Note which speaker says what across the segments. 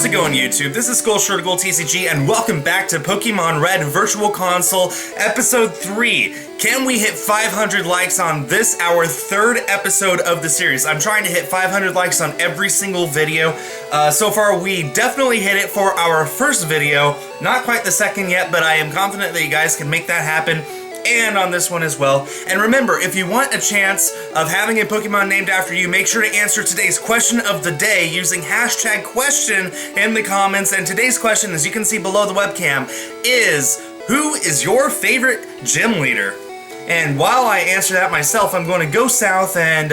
Speaker 1: How's it going, YouTube? This is SkullShirt TCG, and welcome back to Pokemon Red Virtual Console, Episode 3. Can we hit 500 likes on this, our third episode of the series? I'm trying to hit 500 likes on every single video. So far, we definitely hit it for our first video. Not quite the second yet, but I am confident that you guys can make that happen. And on this one as well. And remember, if you want a chance of having a Pokemon named after you, make sure to answer today's question of the day using hashtag question in the comments. And today's question, as you can see below the webcam, is who is your favorite gym leader? And while I answer that myself, I'm going to go south and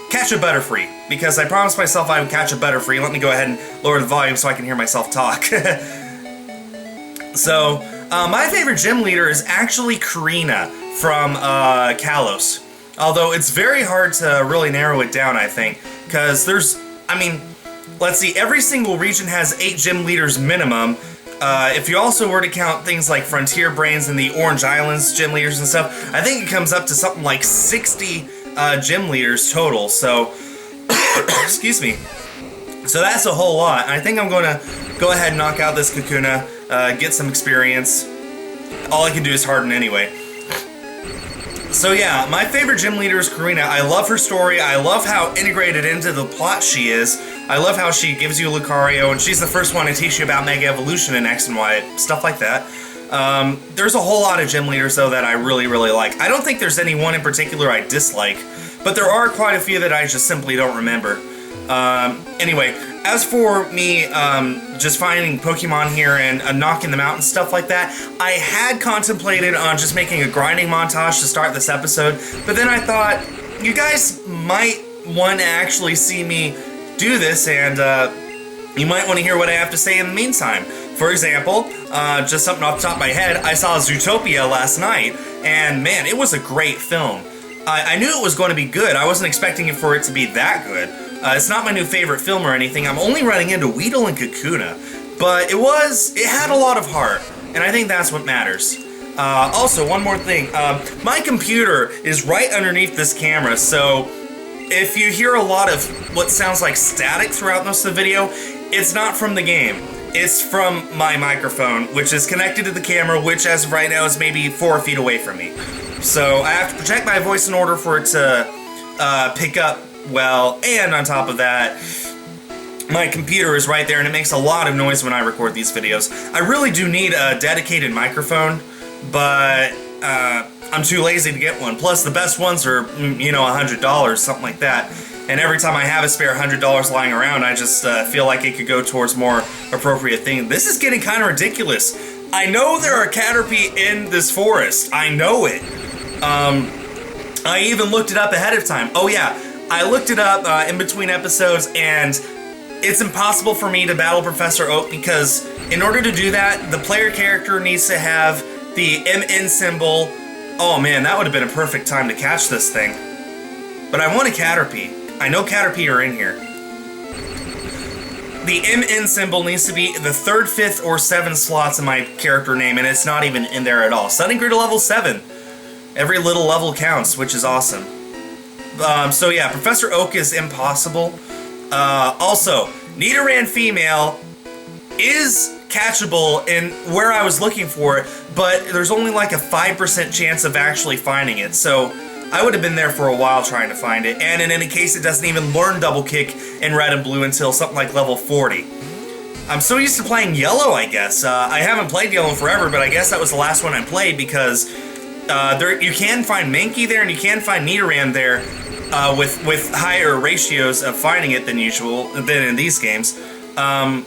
Speaker 1: catch a Butterfree, because I promised myself I would catch a Butterfree. Let me go ahead and lower the volume so I can hear myself talk. My favorite gym leader is actually Korrina from Kalos. Although it's very hard to really narrow it down, I think. Because let's see, every single region has 8 gym leaders minimum. If you also were to count things like Frontier Brains and the Orange Islands gym leaders and stuff, I think it comes up to something like 60 gym leaders total. So, excuse me. So that's a whole lot. I think I'm going to go ahead and knock out this Kakuna. Get some experience. All I can do is harden anyway. So yeah, my favorite gym leader is Korrina. I love her story. I love how integrated into the plot she is. I love how she gives you Lucario, and she's the first one to teach you about Mega Evolution in X and Y, stuff like that. There's a whole lot of gym leaders, though, that I really, really like. I don't think there's any one in particular I dislike, but there are quite a few that I just simply don't remember. Anyway, as for me just finding Pokemon here and knocking them out and stuff like that, I had contemplated on just making a grinding montage to start this episode, but then I thought, you guys might want to actually see me do this, and you might want to hear what I have to say in the meantime. For example, just something off the top of my head, I saw Zootopia last night, and man, it was a great film. I knew it was going to be good. I wasn't expecting it for it to be that good. It's not my new favorite film or anything. I'm only running into Weedle and Kakuna. But it had a lot of heart, and I think that's what matters. Also, one more thing. My computer is right underneath this camera, so if you hear a lot of what sounds like static throughout most of the video, it's not from the game. It's from my microphone, which is connected to the camera, which as of right now is maybe 4 feet away from me. So I have to project my voice in order for it to pick up well, and on top of that, my computer is right there and it makes a lot of noise when I record these videos. I really do need a dedicated microphone, but I'm too lazy to get one. Plus, the best ones are, $100, something like that. And every time I have a spare $100 lying around, I just feel like it could go towards more appropriate things. This is getting kind of ridiculous. I know there are Caterpie in this forest. I know it. I even looked it up ahead of time. Oh yeah, I looked it up in between episodes, and it's impossible for me to battle Professor Oak because in order to do that, the player character needs to have the MN symbol. Oh man, that would have been a perfect time to catch this thing. But I want a Caterpie. I know Caterpie are in here. The MN symbol needs to be the 3rd, 5th, or 7th slots in my character name, and it's not even in there at all. Sunny grew to level 7. Every little level counts, which is awesome. So yeah, Professor Oak is impossible. Also, Nidoran female is catchable in where I was looking for it, but there's only like a 5% chance of actually finding it, so I would have been there for a while trying to find it, and in any case, it doesn't even learn Double Kick in Red and Blue until something like level 40. I'm so used to playing Yellow, I guess. I haven't played Yellow in forever, but I guess that was the last one I played because you can find Mankey there and you can find Nidoran there with higher ratios of finding it than in these games. And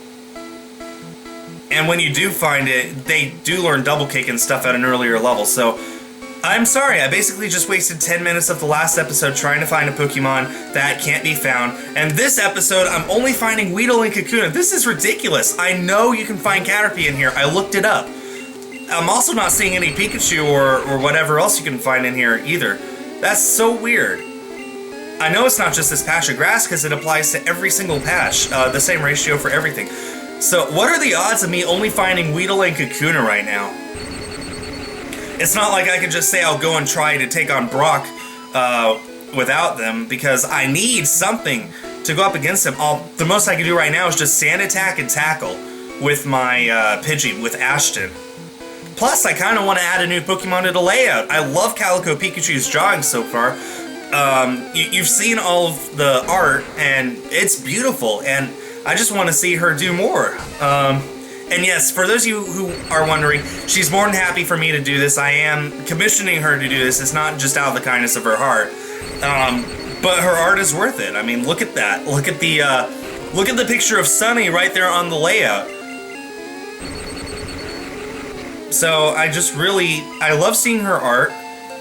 Speaker 1: when you do find it, they do learn Double Kick and stuff at an earlier level, so I'm sorry, I basically just wasted 10 minutes of the last episode trying to find a Pokemon that can't be found. And this episode, I'm only finding Weedle and Kakuna. This is ridiculous. I know you can find Caterpie in here. I looked it up. I'm also not seeing any Pikachu or whatever else you can find in here either. That's so weird. I know it's not just this patch of grass because it applies to every single patch. The same ratio for everything. So what are the odds of me only finding Weedle and Kakuna right now? It's not like I could just say I'll go and try to take on Brock without them, because I need something to go up against him, the most I can do right now is just Sand Attack and Tackle with my Pidgey, with Ashton. Plus, I kind of want to add a new Pokemon to the layout. I love Calico Pikachu's drawing so far. You've seen all of the art, and it's beautiful, and I just want to see her do more. And yes, for those of you who are wondering, she's more than happy for me to do this. I am commissioning her to do this. It's not just out of the kindness of her heart. But her art is worth it. I mean, look at that. Look at the picture of Sunny right there on the layout. So I love seeing her art.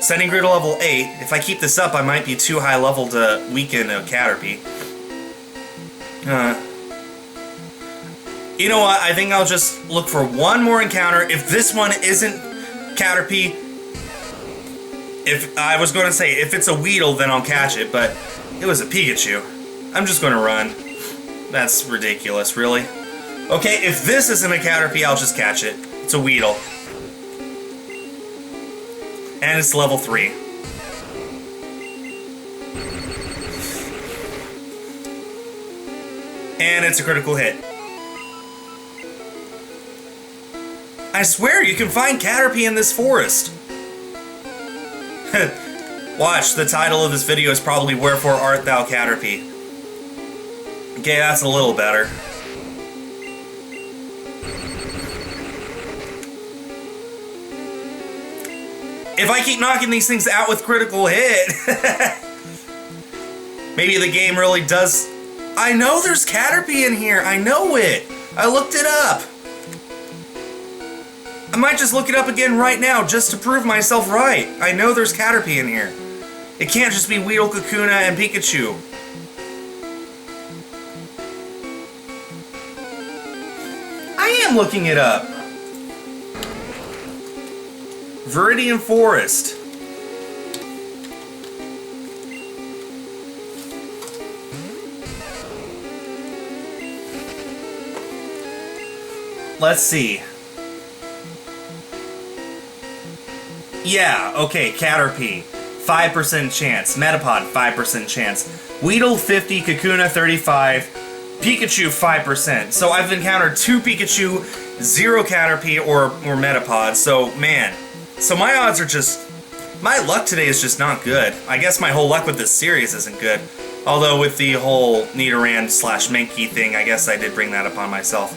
Speaker 1: Setting her to level 8. If I keep this up, I might be too high level to weaken a Caterpie. You know what? I think I'll just look for one more encounter. If this one isn't Caterpie, if I was going to say if it's a Weedle, then I'll catch it, but it was a Pikachu. I'm just going to run. That's ridiculous, really. Okay, if this isn't a Caterpie, I'll just catch it. It's a Weedle. And it's level 3. And it's a critical hit. I swear you can find Caterpie in this forest. Watch, the title of this video is probably Wherefore Art Thou Caterpie? Okay, that's a little better. If I keep knocking these things out with critical hit, maybe the game really does... I know there's Caterpie in here, I know it! I looked it up! I might just look it up again right now just to prove myself right. I know there's Caterpie in here. It can't just be Weedle, Kakuna, and Pikachu. I am looking it up. Viridian Forest. Let's see. Yeah, okay, Caterpie. 5% chance. Metapod, 5% chance. Weedle, 50. Kakuna, 35. Pikachu, 5%. So I've encountered 2 Pikachu, 0 Caterpie, or Metapod. So, man. So my odds are just... My luck today is just not good. I guess my whole luck with this series isn't good. Although with the whole Nidoran / Mankey thing, I guess I did bring that upon myself.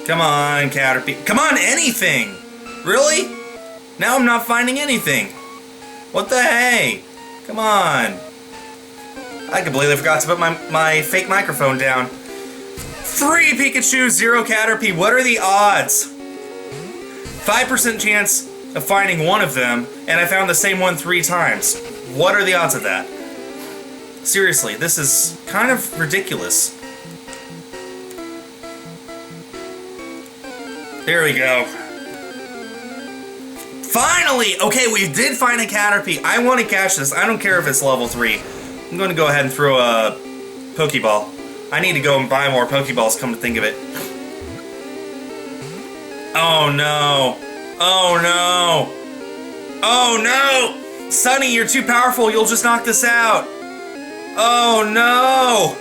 Speaker 1: Come on, Caterpie. Come on, anything! Really? Now I'm not finding anything. What the hey? Come on. I completely forgot to put my fake microphone down. 3 Pikachu, 0 Caterpie. What are the odds? 5% chance of finding one of them, and I found the same one 3 times. What are the odds of that? Seriously, this is kind of ridiculous. There we go. Finally! Okay, we did find a Caterpie. I want to catch this. I don't care if it's level 3. I'm going to go ahead and throw a Pokeball. I need to go and buy more Pokeballs, come to think of it. Oh no. Oh no. Oh no! Sunny, you're too powerful. You'll just knock this out. Oh no!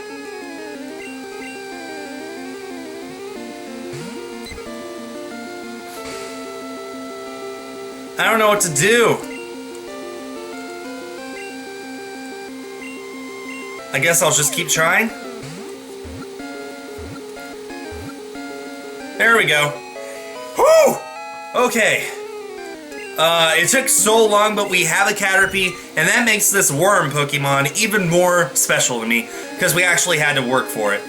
Speaker 1: I don't know what to do. I guess I'll just keep trying. There we go. Whew! Okay. It took so long, but we have a Caterpie, and that makes this worm Pokemon even more special to me, because we actually had to work for it.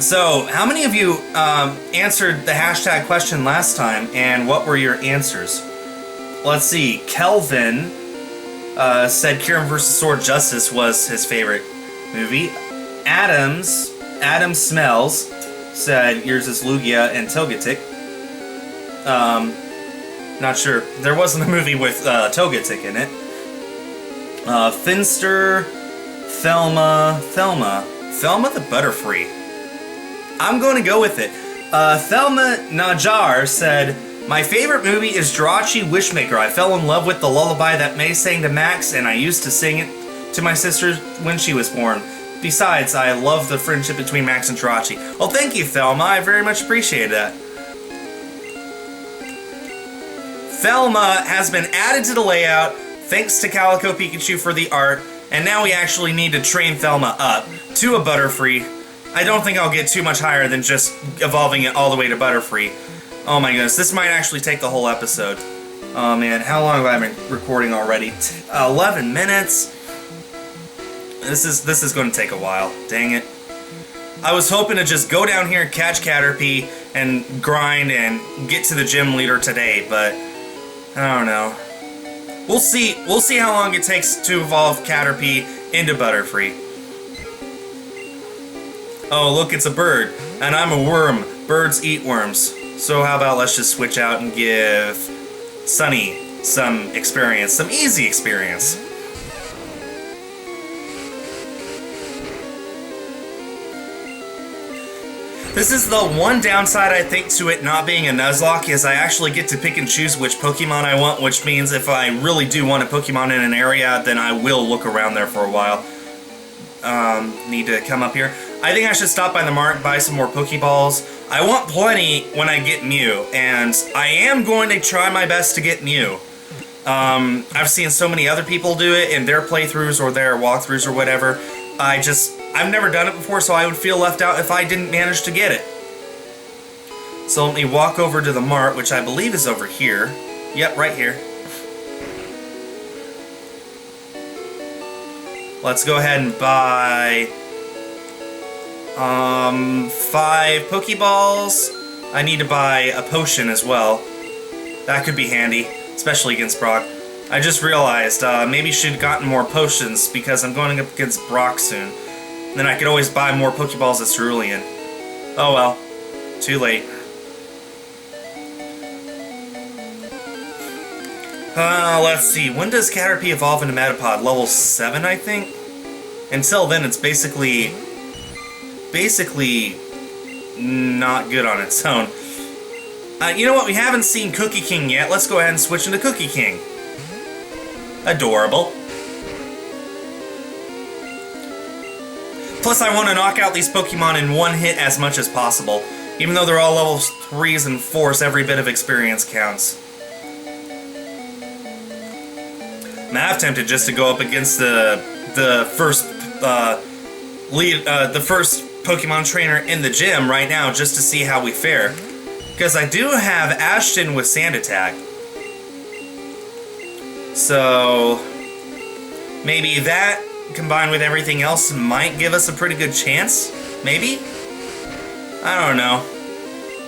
Speaker 1: So, how many of you answered the hashtag question last time, and what were your answers? Let's see. Kelvin said Kieran vs. Sword Justice was his favorite movie. Adam Smells said yours is Lugia and Togetic. Not sure. There wasn't a movie with Togetic in it. Finster, Thelma the Butterfree. I'm going to go with it. Thelma Najar said My favorite movie is Jirachi Wishmaker. I fell in love with the lullaby that May sang to Max, and I used to sing it to my sister when she was born. Besides, I love the friendship between Max and Jirachi. Well, thank you, Thelma. I very much appreciate that. Thelma has been added to the layout, thanks to Calico Pikachu for the art, and now we actually need to train Thelma up to a Butterfree. I don't think I'll get too much higher than just evolving it all the way to Butterfree. Oh my goodness, this might actually take the whole episode. Oh man, how long have I been recording already? 11 minutes? This is going to take a while. Dang it. I was hoping to just go down here and catch Caterpie and grind and get to the gym leader today, but I don't know. We'll see how long it takes to evolve Caterpie into Butterfree. Oh, look, it's a bird, and I'm a worm. Birds eat worms. So how about let's just switch out and give Sunny some experience, some easy experience. This is the one downside, I think, to it not being a Nuzlocke, is I actually get to pick and choose which Pokemon I want, which means if I really do want a Pokemon in an area, then I will look around there for a while. Need to come up here. I think I should stop by the mart, buy some more Pokeballs. I want plenty when I get Mew, and I am going to try my best to get Mew. I've seen so many other people do it in their playthroughs or their walkthroughs or whatever. I've never done it before, so I would feel left out if I didn't manage to get it. So let me walk over to the mart, which I believe is over here. Yep, right here. Let's go ahead and buy 5 Pokeballs. I need to buy a potion as well. That could be handy, especially against Brock. I just realized maybe should have gotten more potions because I'm going up against Brock soon. Then I could always buy more Pokeballs at Cerulean. Oh well, too late. Let's see, when does Caterpie evolve into Metapod? Level 7, I think? Until then, it's basically not good on its own. You know what, we haven't seen Cookie King yet. Let's go ahead and switch into Cookie King. Adorable. Plus, I want to knock out these Pokemon in one hit as much as possible. Even though they're all levels 3s and 4s, every bit of experience counts. I'm half tempted just to go up against the first Pokemon trainer in the gym right now just to see how we fare. Because I do have Ashton with Sand Attack. So maybe that combined with everything else might give us a pretty good chance. Maybe? I don't know.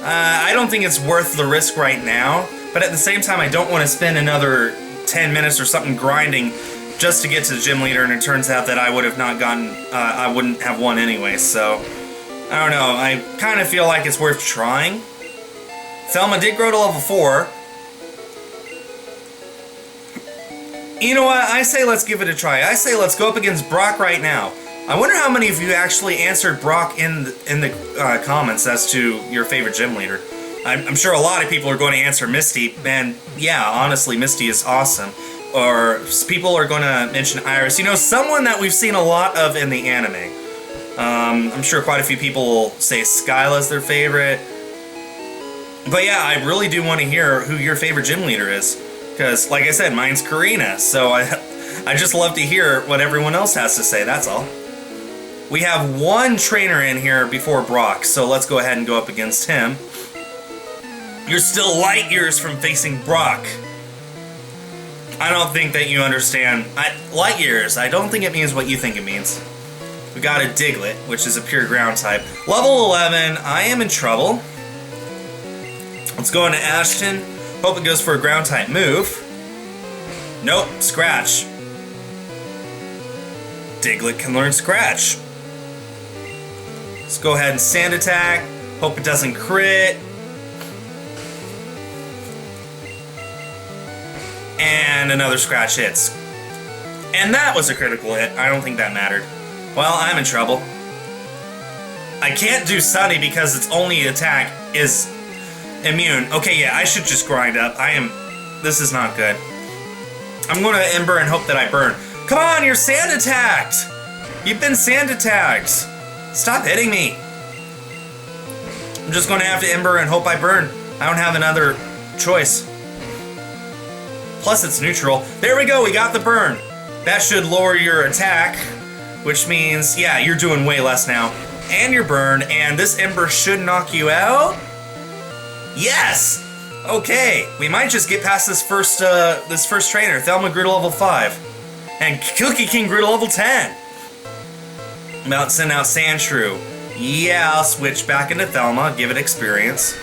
Speaker 1: I don't think it's worth the risk right now, but at the same time I don't want to spend another 10 minutes or something grinding just to get to the gym leader, and it turns out that I would have not gotten, I wouldn't have won anyway, so I don't know. I kind of feel like it's worth trying. Thelma did grow to level 4. You know what? I say let's give it a try. I say let's go up against Brock right now. I wonder how many of you actually answered Brock in the comments as to your favorite gym leader. I'm sure a lot of people are going to answer Misty, and yeah, honestly, Misty is awesome. Or people are going to mention Iris. You know, someone that we've seen a lot of in the anime. I'm sure quite a few people will say Skyla's their favorite. But yeah, I really do want to hear who your favorite gym leader is. Because, like I said, mine's Karina, so I just love to hear what everyone else has to say, that's all. We have one trainer in here before Brock, so let's go ahead and go up against him. You're still light years from facing Brock. I don't think that you understand. Light years, I don't think it means what you think it means. We got a Diglett, which is a pure ground type. Level 11, I am in trouble. Let's go into Ashton. Hope it goes for a ground type move. Nope, Scratch. Diglett can learn Scratch. Let's go ahead and Sand Attack. Hope it doesn't crit. And another Scratch hits. And that was a critical hit. I don't think that mattered. Well, I'm in trouble. I can't do Sunny because its only attack is Immune. Okay, yeah, I should just grind up. This is not good. I'm going to Ember and hope that I burn. Come on, you're sand attacked! You've been sand attacked! Stop hitting me! I'm just going to have to Ember and hope I burn. I don't have another choice. Plus it's neutral. There we go, we got the burn. That should lower your attack, which means, yeah, you're doing way less now. And your burn, and this Ember should knock you out? Yes! Okay, we might just get past this first trainer, Thelma grew to level 5. And Cookie King grew to level 10. I'm about to send out Sandshrew. Yeah, I'll switch back into Thelma, give it experience.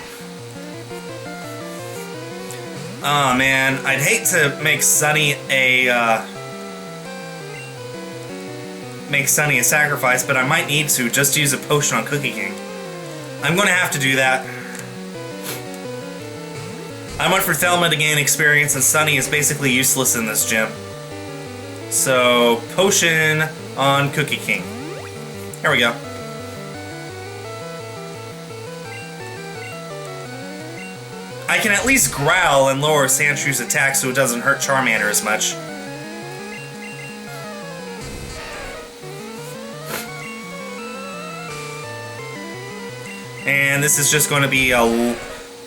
Speaker 1: Oh man, I'd hate to make Sunny a sacrifice, but I might need to just use a potion on Cookie King. I'm gonna have to do that. I went for Thelma to gain experience, and Sunny is basically useless in this gym. So, potion on Cookie King. There we go. I can at least growl and lower Sandshrew's attack so it doesn't hurt Charmander as much. And this is just going to be a...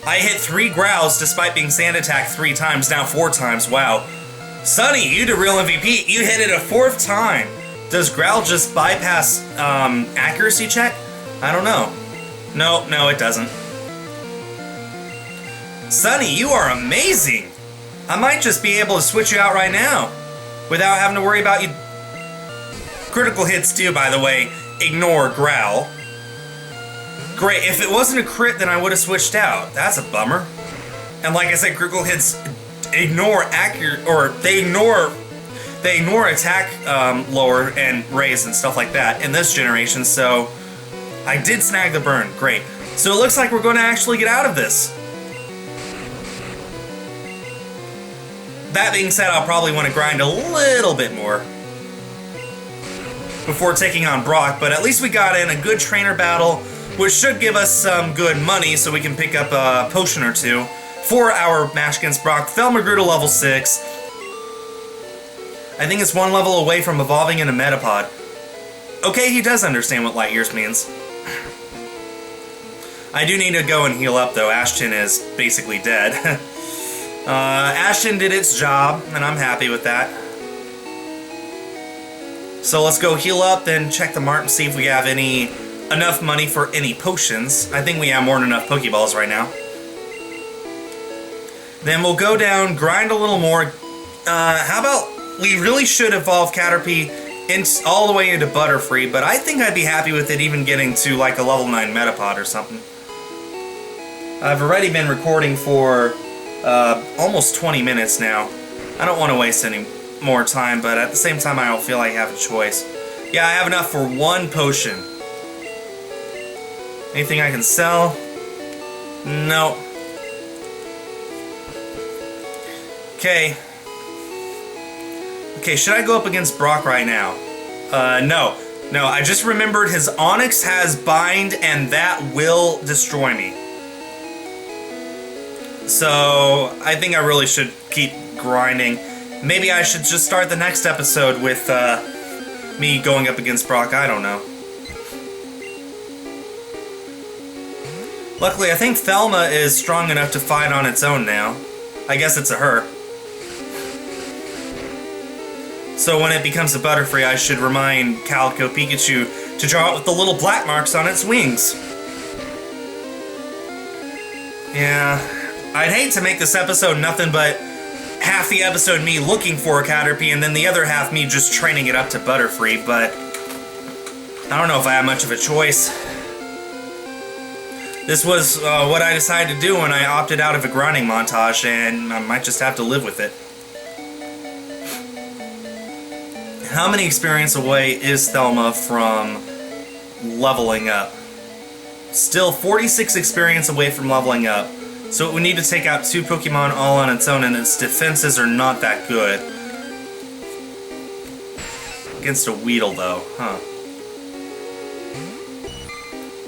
Speaker 1: I hit 3 growls despite being sand attacked 3 times, now 4 times, wow. Sunny, you the real MVP, you hit it a 4th time. Does growl just bypass accuracy check? I don't know. No, it doesn't. Sunny, you are amazing! I might just be able to switch you out right now without having to worry about you. Critical hits do, by the way, ignore growl. Great, if it wasn't a crit, then I would have switched out. That's a bummer. And like I said, critical hits ignore accurate, or they ignore attack lower and raise and stuff like that in this generation, so I did snag the burn. Great. So it looks like we're going to actually get out of this. That being said, I'll probably want to grind a little bit more before taking on Brock, but at least we got in a good trainer battle, which should give us some good money so we can pick up a potion or 2 for our match against Brock. Thelma grew to level 6. I think it's 1 level away from evolving into Metapod. Okay, he does understand what light years means. I do need to go and heal up though. Ashton is basically dead. Ashton did its job, and I'm happy with that. So let's go heal up, then check the mart and see if we have enough money for any potions. I think we have more than enough Pokeballs right now. Then we'll go down, grind a little more. How about we really should evolve Caterpie all the way into Butterfree, but I think I'd be happy with it even getting to like a level 9 Metapod or something. I've already been recording for almost 20 minutes now. I don't want to waste any more time, but at the same time I don't feel like I have a choice. Yeah, I have enough for 1 potion. Anything I can sell? No. Okay. Okay, should I go up against Brock right now? No. No, I just remembered his Onix has Bind, and that will destroy me. So, I think I really should keep grinding. Maybe I should just start the next episode with me going up against Brock, I don't know. Luckily, I think Thelma is strong enough to fight on its own now. I guess it's a her. So when it becomes a Butterfree, I should remind Calico Pikachu to draw it with the little black marks on its wings. Yeah, I'd hate to make this episode nothing but half the episode me looking for a Caterpie and then the other half me just training it up to Butterfree, but I don't know if I have much of a choice. This was what I decided to do when I opted out of a grinding montage, and I might just have to live with it. How many experience away is Thelma from leveling up? Still 46 experience away from leveling up. So it would need to take out 2 Pokemon all on its own, and its defenses are not that good. Against a Weedle, though, huh?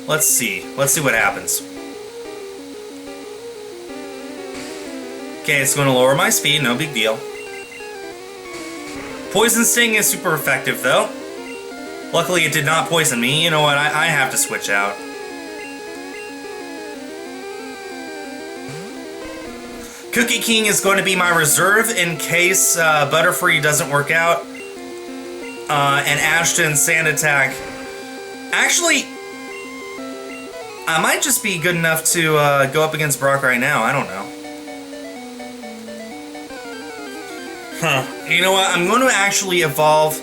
Speaker 1: Let's see. Let's see what happens. Okay, it's going to lower my speed, no big deal. Poison Sting is super effective, though. Luckily, it did not poison me. You know what? I have to switch out. Cookie King is going to be my reserve in case Butterfree doesn't work out. And Ashton Sand Attack. Actually, I might just be good enough to go up against Brock right now. I don't know. You know what? I'm going to actually evolve.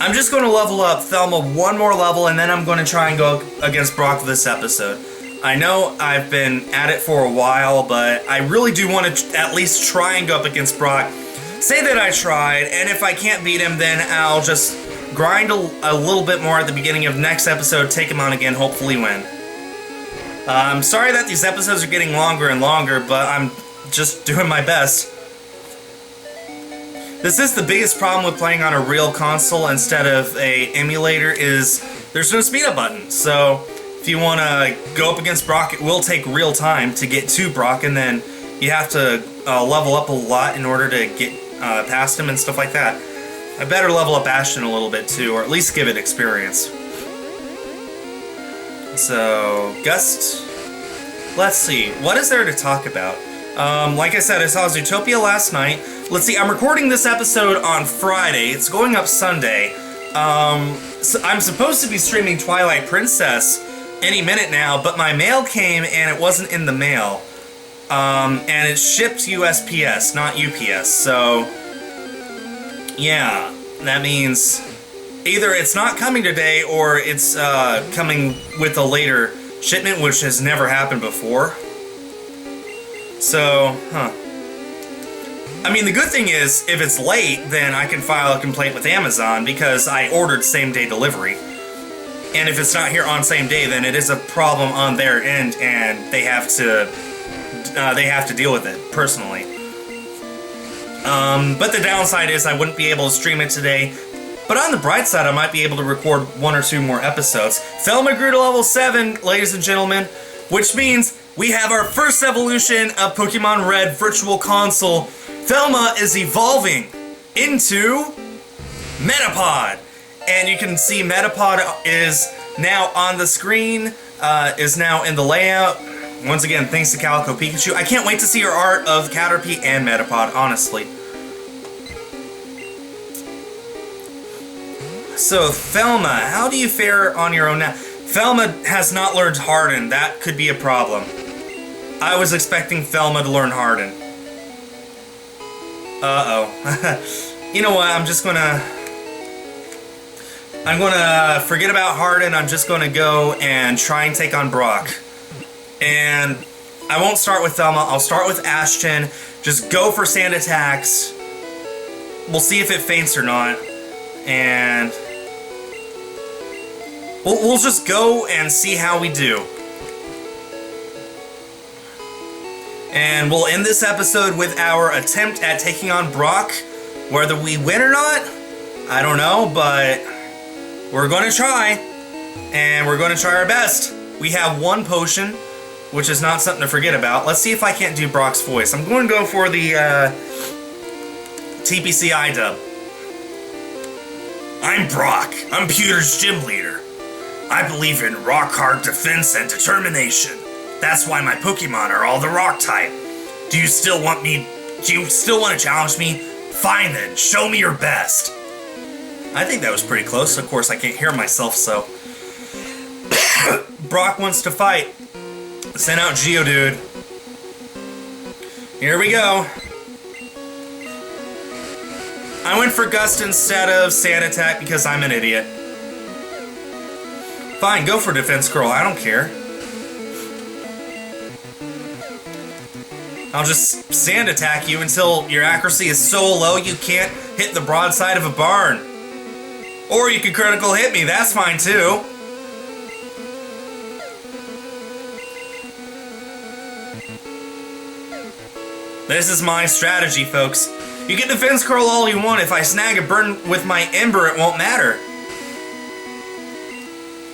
Speaker 1: I'm just going to level up Thelma one more level, and then I'm going to try and go against Brock this episode. I know I've been at it for a while, but I really do want to at least try and go up against Brock. Say that I tried, and if I can't beat him, then I'll just grind a little bit more at the beginning of next episode, take him on again, hopefully win. I'm sorry that these episodes are getting longer and longer, but I'm just doing my best. This is the biggest problem with playing on a real console instead of a emulator is there's no speed up button. So if you want to go up against Brock, it will take real time to get to Brock, and then you have to level up a lot in order to get past him and stuff like that. I better level up Ashton a little bit too, or at least give it experience. So, Gust. Let's see, what is there to talk about? Like I said, I saw Zootopia last night. Let's see, I'm recording this episode on Friday. It's going up Sunday. So I'm supposed to be streaming Twilight Princess any minute now, but my mail came and it wasn't in the mail. And it's shipped USPS, not UPS, so yeah, that means either it's not coming today or it's coming with a later shipment, which has never happened before. So, I mean, the good thing is, if it's late, then I can file a complaint with Amazon because I ordered same-day delivery. And if it's not here on same day, then it is a problem on their end, and they have to deal with it personally. But the downside is I wouldn't be able to stream it today. But on the bright side, I might be able to record 1 or 2 more episodes. Thelma grew to level 7, ladies and gentlemen, which means we have our first evolution of Pokemon Red Virtual Console. Thelma is evolving into Metapod. And you can see Metapod is now on the screen, is now in the layout. Once again, thanks to Calico Pikachu. I can't wait to see your art of Caterpie and Metapod, honestly. So, Thelma, how do you fare on your own now? Thelma has not learned Harden. That could be a problem. I was expecting Thelma to learn Harden. Uh-oh. You know what, I'm gonna forget about Harden. I'm just gonna go and try and take on Brock. And I won't start with Thelma. I'll start with Ashton. Just go for sand attacks. We'll see if it faints or not. And we'll just go and see how we do. And we'll end this episode with our attempt at taking on Brock. Whether we win or not, I don't know, but we're going to try. And we're going to try our best. We have 1 potion, which is not something to forget about. Let's see if I can't do Brock's voice. I'm going to go for the TPCI dub. I'm Brock. I'm Pewter's gym leader. I believe in rock-hard defense and determination. That's why my Pokemon are all the rock type. Do you still want to challenge me? Fine then, show me your best. I think that was pretty close. Of course, I can't hear myself, so. Brock wants to fight. Send out Geodude. Here we go. I went for Gust instead of Sand Attack because I'm an idiot. Fine, go for Defense Curl, I don't care. I'll just Sand Attack you until your accuracy is so low you can't hit the broadside of a barn. Or you can critical hit me, that's fine too. This is my strategy, folks. You can Defense Curl all you want. If I snag a burn with my Ember, it won't matter.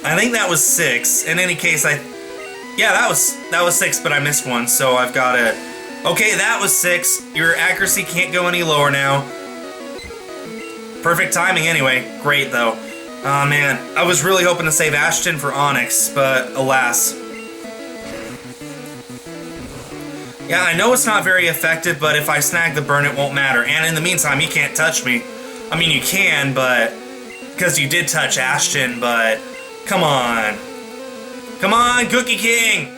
Speaker 1: I think that was 6. In any case, yeah, that was 6, but I missed one, so I've got to Okay, that was 6. Your accuracy can't go any lower now. Perfect timing anyway. Great, though. Oh man, I was really hoping to save Ashton for Onyx, but alas. Yeah, I know it's not very effective, but if I snag the burn, it won't matter. And in the meantime, you can't touch me. I mean, you can, but... because you did touch Ashton, but... come on. Come on, Cookie King!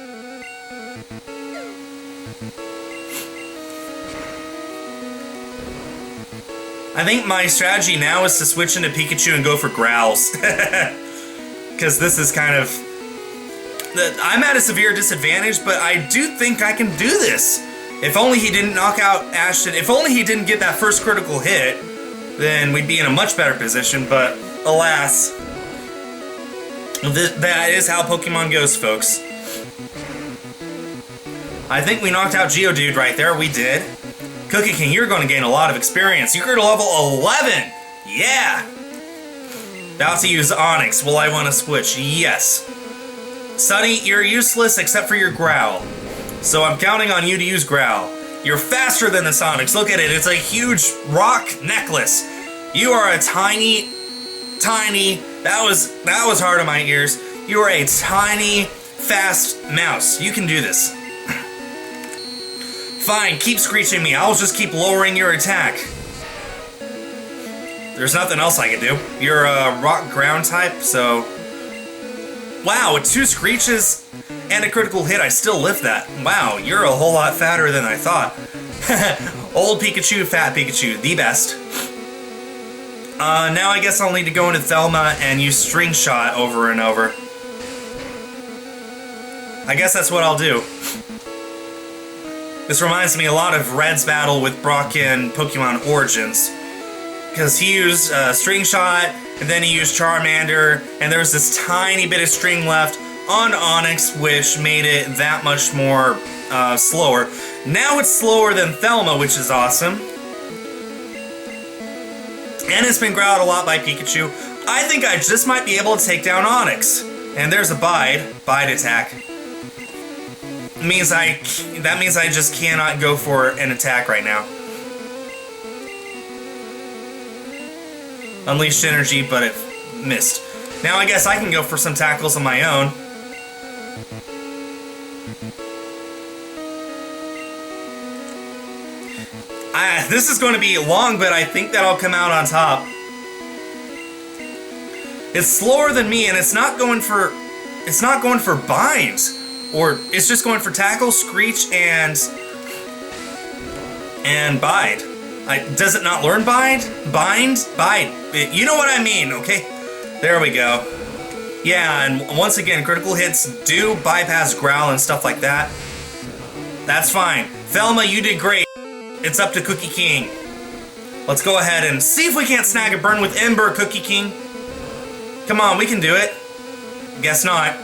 Speaker 1: I think my strategy now is to switch into Pikachu and go for Growls. Because this is kind of... I'm at a severe disadvantage, but I do think I can do this. If only he didn't knock out Ashton, if only he didn't get that first critical hit, then we'd be in a much better position, but alas. That is how Pokemon goes, folks. I think we knocked out Geodude right there, we did. Cookie King, you're going to gain a lot of experience. You're to level 11! Yeah! About to use Onyx. Will I want to switch? Yes. Sunny, you're useless except for your Growl. So I'm counting on you to use Growl. You're faster than the Onyx. Look at it. It's a huge rock necklace. You are a tiny... That was hard on my ears. You are a tiny, fast mouse. You can do this. Fine, keep screeching me. I'll just keep lowering your attack. There's nothing else I can do. You're a rock ground type, so... wow, with 2 screeches and a critical hit, I still lift that. Wow, you're a whole lot fatter than I thought. Old Pikachu, fat Pikachu, the best. Now I guess I'll need to go into Thelma and use String Shot over and over. I guess that's what I'll do. This reminds me a lot of Red's battle with Brock in Pokemon Origins. Because he used String Shot, and then he used Charmander, and there was this tiny bit of string left on Onyx, which made it that much more slower. Now it's slower than Thelma, which is awesome. And it's been growled a lot by Pikachu. I think I just might be able to take down Onyx. And there's a Bide attack. That means I just cannot go for an attack right now. Unleashed energy, but it missed. Now I guess I can go for some tackles on my own. This is going to be long, but I think that I'll come out on top. It's slower than me, and it's not going for binds, or it's just going for tackle, screech, and bide. Does it not learn bide? Bind? Bide. You know what I mean, okay? There we go. Yeah, and once again, critical hits do bypass Growl and stuff like that. That's fine. Thelma, you did great. It's up to Cookie King. Let's go ahead and see if we can't snag a burn with Ember, Cookie King. Come on, we can do it. Guess not.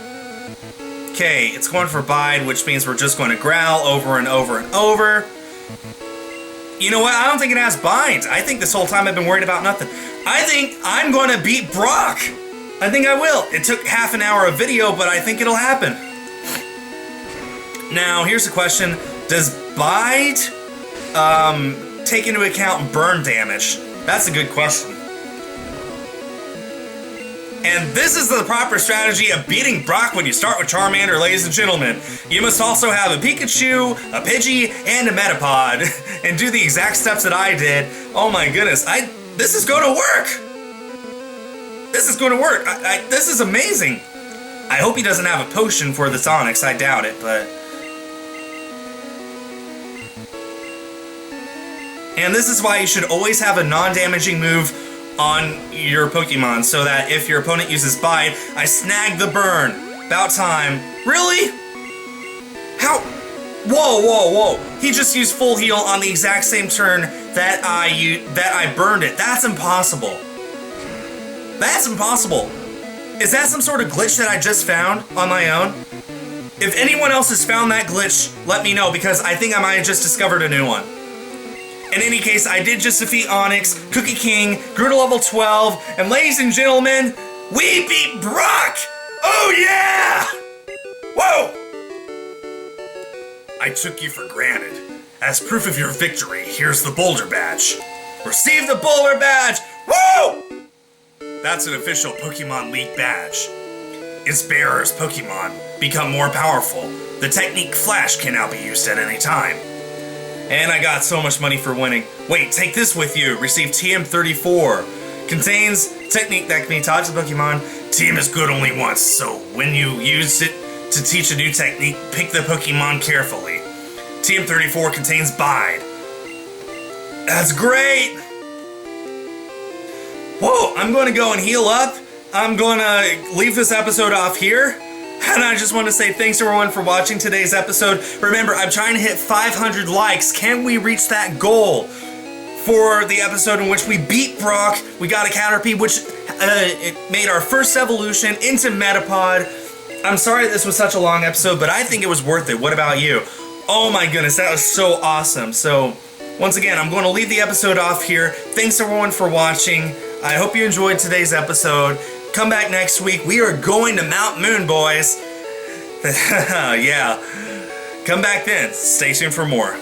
Speaker 1: Okay, it's going for Bide, which means we're just going to Growl over and over and over. You know what? I don't think it has Bind. I think this whole time I've been worried about nothing. I think I'm going to beat Brock. I think I will. It took half an hour of video, but I think it'll happen. Now, here's the question. Does Bide take into account burn damage? That's a good question. And this is the proper strategy of beating Brock when you start with Charmander, ladies and gentlemen. You must also have a Pikachu, a Pidgey, and a Metapod, and do the exact steps that I did. Oh my goodness, this is going to work! This is going to work. This is amazing. I hope he doesn't have a potion for the Onyx. I doubt it, but... and this is why you should always have a non-damaging move on your Pokemon, so that if your opponent uses Bide, I snag the burn. About time. Really? How? Whoa, whoa, whoa. He just used full heal on the exact same turn that I burned it. That's impossible. That's impossible. Is that some sort of glitch that I just found on my own? If anyone else has found that glitch, let me know, because I think I might have just discovered a new one. In any case, I did just defeat Onyx, Cookie King, grew to level 12, and ladies and gentlemen, we beat Brock! Oh yeah! Whoa! I took you for granted. As proof of your victory, here's the Boulder Badge. Receive the Boulder Badge! Woo! That's an official Pokemon League badge. Its bearer's Pokemon become more powerful. The technique Flash can now be used at any time. And I got so much money for winning. Wait, take this with you. Receive TM34. Contains technique that can be taught to Pokemon. TM is good only once, so when you use it to teach a new technique, pick the Pokemon carefully. TM34 contains Bide. That's great! Whoa, I'm going to go and heal up. I'm going to leave this episode off here. And I just want to say thanks everyone for watching today's episode. Remember, I'm trying to hit 500 likes. Can we reach that goal for the episode in which we beat Brock? We got a Caterpie, which it made our first evolution into Metapod. I'm sorry this was such a long episode, but I think it was worth it. What about you? Oh my goodness, that was so awesome. So, once again, I'm going to leave the episode off here. Thanks everyone for watching. I hope you enjoyed today's episode. Come back next week. We are going to Mount Moon, boys. Yeah. Come back then. Stay tuned for more.